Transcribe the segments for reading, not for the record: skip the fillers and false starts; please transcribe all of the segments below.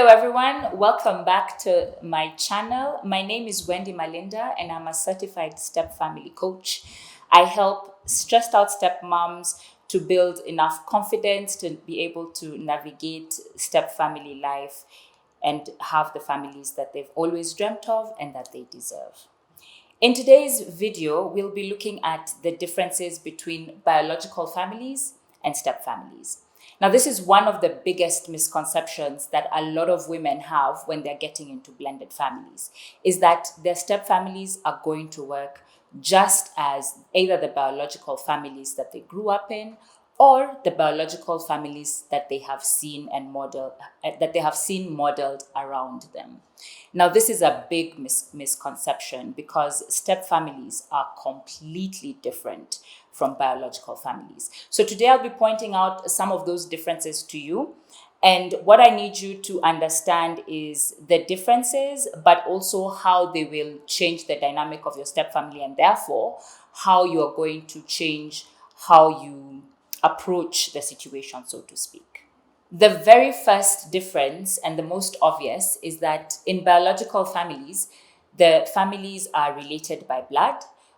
Hello, everyone. Welcome back to my channel. My name is Wendy Malinda, and I'm a certified step family coach. I help stressed out stepmoms to build enough confidence to be able to navigate step family life and have the families that they've always dreamt of and that they deserve. In today's video, we'll be looking at the differences between biological families and step families. Now, this is one of the biggest misconceptions that a lot of women have when they're getting into blended families, is that their step families are going to work just as either the biological families that they grew up in or the biological families that they have seen and modeled around them. Now, this is a big misconception because step families are completely different from biological families. So today I'll be pointing out some of those differences to you. And what I need you to understand is the differences, but also how they will change the dynamic of your step family, and therefore how you are going to change how you approach the situation, so to speak. The very first difference, and the most obvious, is that in biological families, the families are related by blood,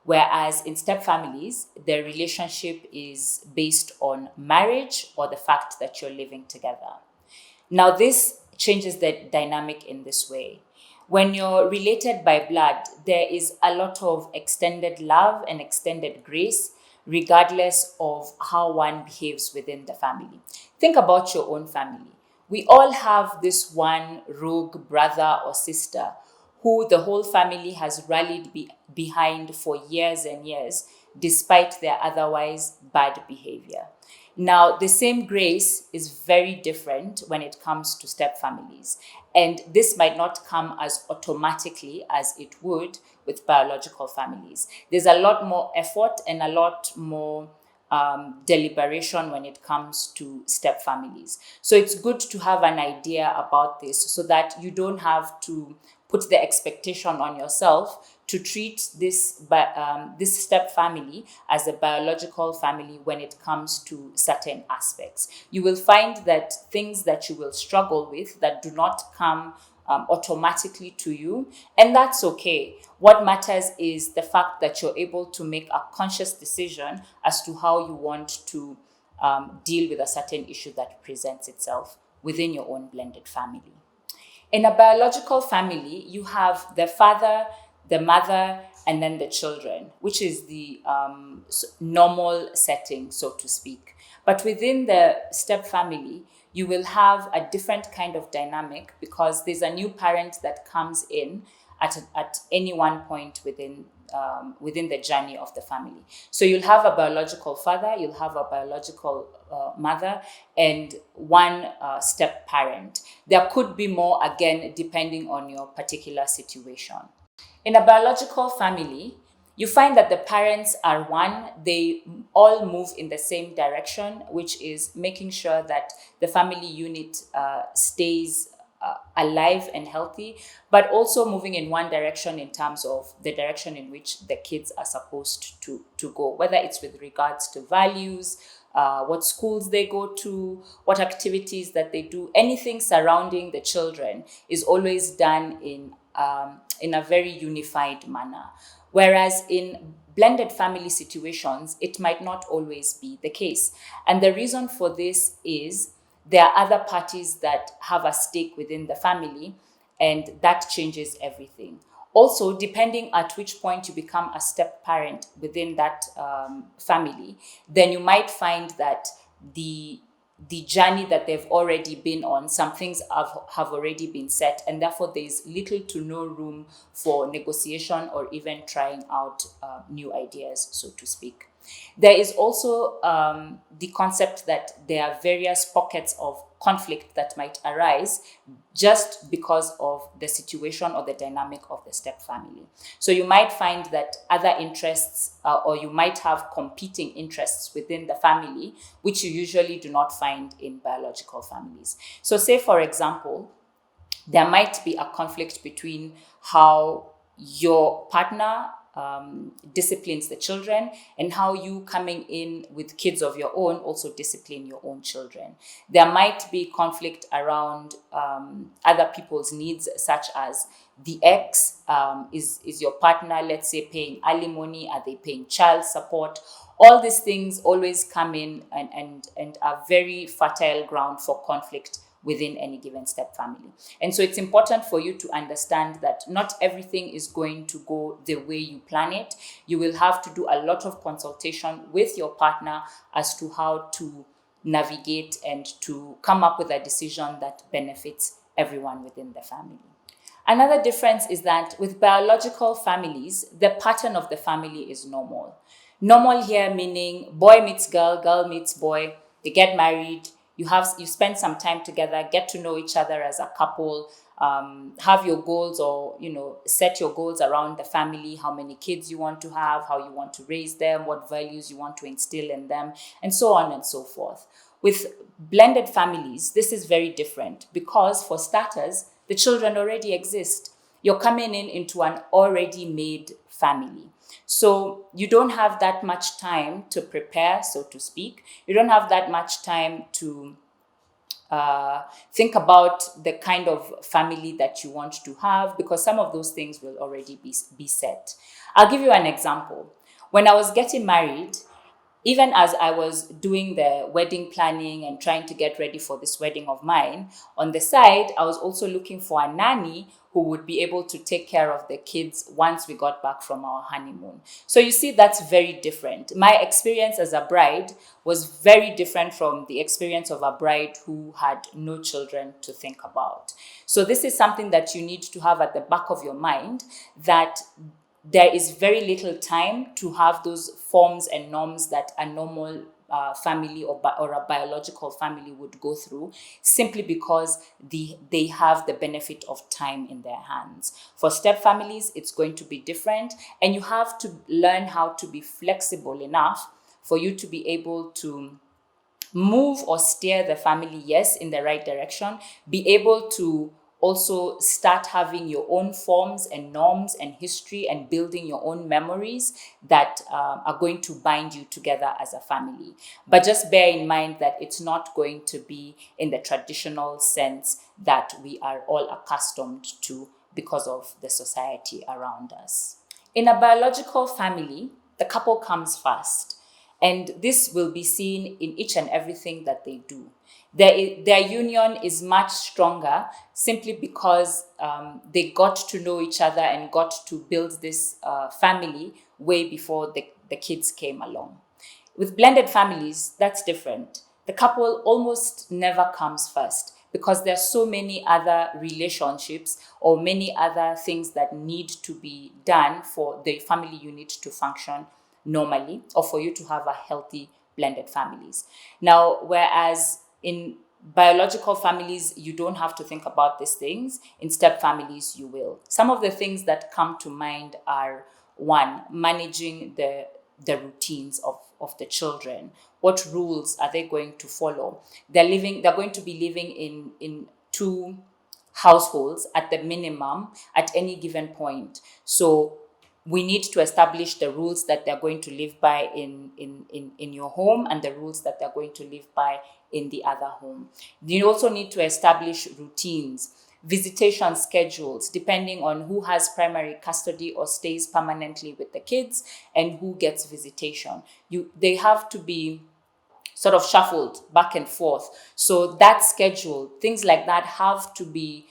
whereas in step families, the relationship is based on marriage or the fact that you're living together. Now, this changes the dynamic in this way. When you're related by blood, there is a lot of extended love and extended grace, regardless of how one behaves within the family. Think about your own family. We all have this one rogue brother or sister who the whole family has rallied behind for years and years, despite their otherwise bad behavior. Now, the same grace is very different when it comes to step families. And this might not come as automatically as it would with biological families. There's a lot more effort and a lot more deliberation when it comes to step families. So it's good to have an idea about this so that you don't have to put the expectation on yourself to treat this step family as a biological family when it comes to certain aspects. You will find that things that you will struggle with that do not come automatically to you, and that's okay. What matters is the fact that you're able to make a conscious decision as to how you want to deal with a certain issue that presents itself within your own blended family. In a biological family, you have the father, the mother, and then the children, which is the normal setting, so to speak. But within the step family, you will have a different kind of dynamic because there's a new parent that comes in at any one point within the journey of the family. So you'll have a biological father, you'll have a biological mother, and one step parent. There could be more, again, depending on your particular situation. In a biological family, you find that the parents are one, they all move in the same direction, which is making sure that the family unit stays alive and healthy, but also moving in one direction in terms of the direction in which the kids are supposed to go, whether it's with regards to values, what schools they go to, what activities that they do. Anything surrounding the children is always done in a very unified manner. Whereas in blended family situations, it might not always be the case. And the reason for this is there are other parties that have a stake within the family, and that changes everything. Also, depending at which point you become a step parent within that family, then you might find that the journey that they've already been on, some things have already been set, and therefore there's little to no room for negotiation or even trying out new ideas, so to speak. There is also the concept that there are various pockets of conflict that might arise just because of the situation or the dynamic of the step family. So you might find that other interests or you might have competing interests within the family, which you usually do not find in biological families. So say, for example, there might be a conflict between how your partner disciplines the children, and how you coming in with kids of your own also discipline your own children. There might be conflict around other people's needs, such as the ex, is your partner, let's say, paying alimony? Are they paying child support? All these things always come in and are very fertile ground for conflict within any given step family. And so it's important for you to understand that not everything is going to go the way you plan it. You will have to do a lot of consultation with your partner as to how to navigate and to come up with a decision that benefits everyone within the family. Another difference is that with biological families, the pattern of the family is normal. Normal here meaning boy meets girl, girl meets boy, they get married, you spend some time together, get to know each other as a couple, have your goals, or set your goals around the family, how many kids you want to have, how you want to raise them, what values you want to instill in them, and so on and so forth. With blended families, this is very different because, for starters, the children already exist. You're coming into an already made family. So you don't have that much time to prepare, so to speak. You don't have that much time to think about the kind of family that you want to have, because some of those things will already be set. I'll give you an example. When I was getting married, even as I was doing the wedding planning and trying to get ready for this wedding of mine, on the side, I was also looking for a nanny who would be able to take care of the kids once we got back from our honeymoon. So you see, that's very different. My experience as a bride was very different from the experience of a bride who had no children to think about. So this is something that you need to have at the back of your mind, that there is very little time to have those forms and norms that a normal family or a biological family would go through, simply because they have the benefit of time in their hands. For step families, it's going to be different, and you have to learn how to be flexible enough for you to be able to move or steer the family, yes, in the right direction, be able to also start having your own forms and norms and history and building your own memories that are going to bind you together as a family. But just bear in mind that it's not going to be in the traditional sense that we are all accustomed to because of the society around us. In a biological family, the couple comes first, and this will be seen in each and everything that they do. Their union is much stronger simply because they got to know each other and got to build this family way before the kids came along. With blended families, that's different. The couple almost never comes first because there are so many other relationships or many other things that need to be done for the family unit to function normally, or for you to have a healthy blended families. Now, whereas in biological families, you don't have to think about these things. In step families, you will. Some of the things that come to mind are: one, managing the routines of the children. What rules are they going to follow? They're going to be living in two households at the minimum at any given point. So we need to establish the rules that they're going to live by in your home, and the rules that they're going to live by in the other home. You also need to establish routines, visitation schedules, depending on who has primary custody or stays permanently with the kids and who gets visitation. They have to be sort of shuffled back and forth. So that schedule, things like that, have to be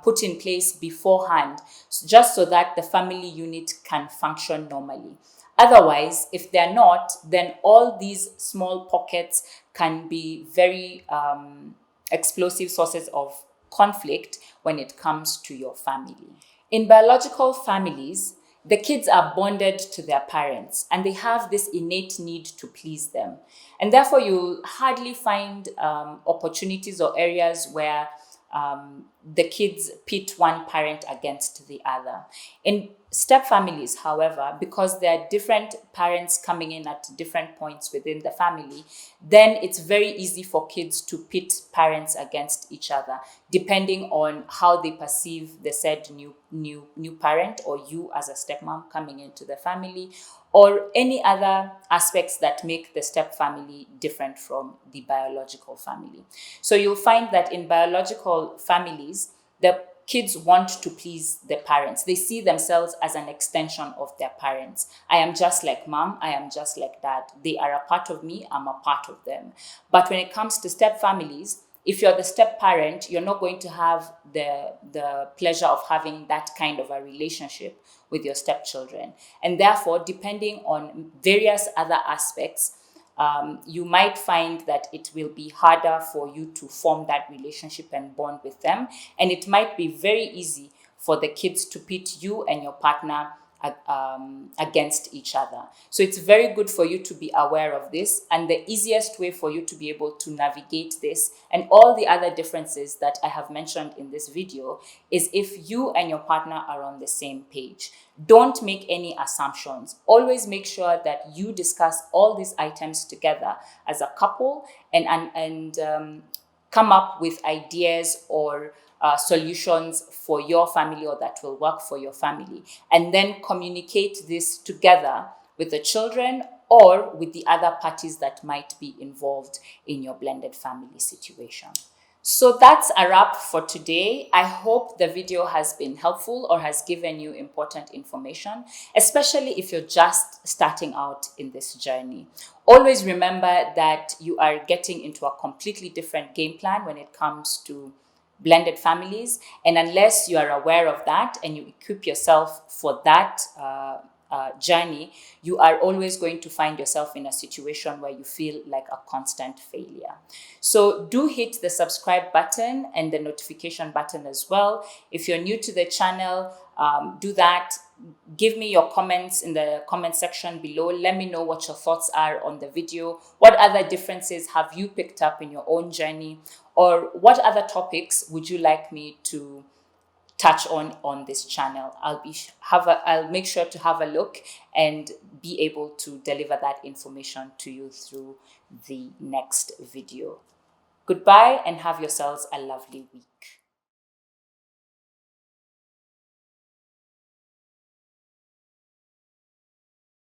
put in place beforehand, just so that the family unit can function normally. Otherwise, if they're not, then all these small pockets can be very explosive sources of conflict when it comes to your family. In biological families, the kids are bonded to their parents and they have this innate need to please them. And therefore, you'll hardly find opportunities or areas where the kids pit one parent against the other. In step families, however, because there are different parents coming in at different points within the family, then it's very easy for kids to pit parents against each other, depending on how they perceive the said new parent, or you as a stepmom coming into the family, or any other aspects that make the step family different from the biological family. So you'll find that in biological families, the kids want to please the parents. They see themselves as an extension of their parents. I am just like mom, I am just like dad. They are a part of me, I'm a part of them. But when it comes to step families, if you're the step parent, you're not going to have the pleasure of having that kind of a relationship with your stepchildren. And therefore, depending on various other aspects, you might find that it will be harder for you to form that relationship and bond with them. And it might be very easy for the kids to pit you and your partner against each other. So it's very good for you to be aware of this. And the easiest way for you to be able to navigate this and all the other differences that I have mentioned in this video is if you and your partner are on the same page. Don't make any assumptions. Always make sure that you discuss all these items together as a couple and come up with ideas or solutions for your family or that will work for your family. And then communicate this together with the children or with the other parties that might be involved in your blended family situation. So that's a wrap for today. I hope the video has been helpful or has given you important information, especially if you're just starting out in this journey. Always remember that you are getting into a completely different game plan when it comes to blended families. And unless you are aware of that and you equip yourself for that journey, you are always going to find yourself in a situation where you feel like a constant failure. So do hit the subscribe button and the notification button as well. If you're new to the channel, do that. Give me your comments in the comment section below. Let me know what your thoughts are on the video. What other differences have you picked up in your own journey? Or what other topics would you like me to touch on this channel? I'll make sure to have a look and be able to deliver that information to you through the next video. Goodbye and have yourselves a lovely week.